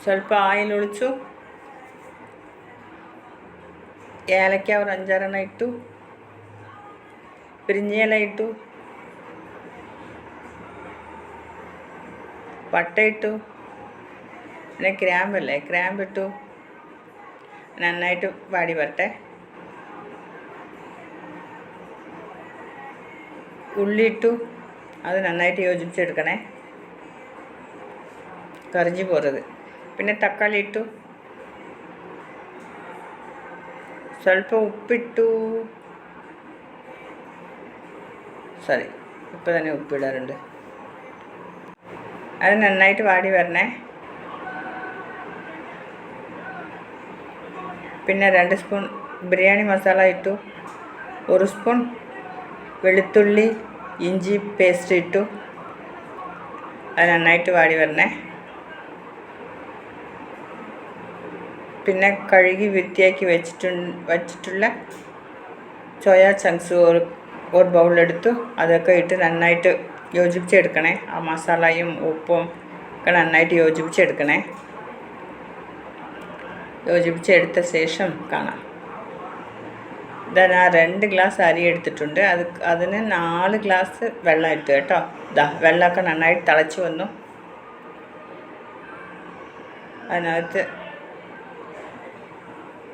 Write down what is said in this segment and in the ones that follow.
ಸ್ವಲ್ಪ ಆಯಿಲ್ ಒಳಿಸು, ಏಲಕ್ಕಿ ಅವ್ರು 5-6 ಇಟ್ಟು, ಬಿರಿಂಜಿ ಎಲೆ ಇಟ್ಟು, പട്ട ഇട്ടു, പിന്നെ ക്രാമ്പിട്ടു. നന്നായിട്ട് വാടി വരട്ടെ. ഉള്ളി ഇട്ടു, അത് നന്നായിട്ട് യോജിപ്പിച്ചെടുക്കണേ, കറിഞ്ഞു പോരുത്. പിന്നെ തക്കാളി ഇട്ടു, ಸ್ವಲ್ಪ ഉപ്പിട്ടു. സോറി, ഇപ്പോൾ തന്നെ ഉപ്പിടാറുണ്ട്. അത് നന്നായിട്ട് വാടി വരണേ. പിന്നെ 2 സ്പൂൺ ബിരിയാണി മസാല ഇട്ടു, 1 സ്പൂൺ വെളുത്തുള്ളി ഇഞ്ചി പേസ്റ്റ് ഇട്ടു. അത് നന്നായിട്ട് വാടി വരണേ. പിന്നെ കഴുകി വൃത്തിയാക്കി വെച്ചിട്ടുള്ള സോയാ ചങ്ക്സ് ഒരു ബൗളെടുത്തു. അതൊക്കെ ഇട്ട് നന്നായിട്ട് യോജിപ്പിച്ചെടുക്കണേ. ആ മസാലയും ഉപ്പും ഒക്കെ നന്നായിട്ട് യോജിപ്പിച്ചെടുക്കണേ. യോജിപ്പിച്ചെടുത്ത ശേഷം കാണാം. ഞാൻ 2 ഗ്ലാസ് അരി എടുത്തിട്ടുണ്ട്. അതിന് 4 ഗ്ലാസ് വെള്ളം ഇട്ടു കേട്ടോ. വെള്ളമൊക്കെ നന്നായിട്ട് തിളച്ച് വന്നു. അതിനകത്ത്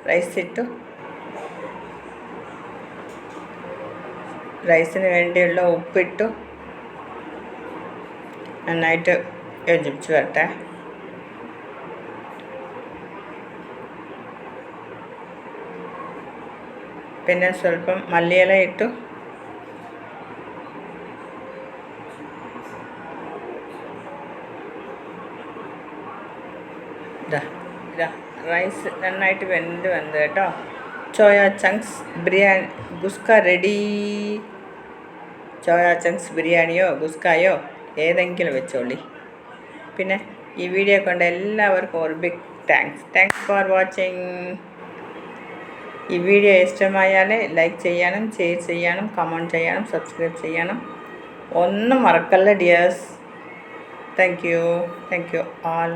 റൈസ് ഇട്ടു. റൈസിന് വേണ്ടിയുള്ള ഉപ്പിട്ടു. നന്നായിട്ട് യോജിപ്പിച്ച് വരട്ടെ. പിന്നെ സ്വല്പം മല്ലിയില ഇട്ടു. റൈസ് നന്നായിട്ട് വെന്ത് കേട്ടോ. Soya chunks biryani guska ready. Soya chunks ബിരിയാണിയോ ഗുസ്കായോ ഏതെങ്കിലും വെച്ചോളി. പിന്നെ ഈ വീഡിയോ കണ്ട എല്ലാവർക്കും ഒരു ബിഗ് താങ്ക്സ് ഫോർ വാച്ചിങ്. ഈ വീഡിയോ ഇഷ്ടമായാൽ ലൈക്ക് ചെയ്യാനും ഷെയർ ചെയ്യാനും കമൻറ്റ് ചെയ്യാനും സബ്സ്ക്രൈബ് ചെയ്യാനും ഒന്നും മറക്കല്ല ഡിയേഴ്സ്. Thank you all.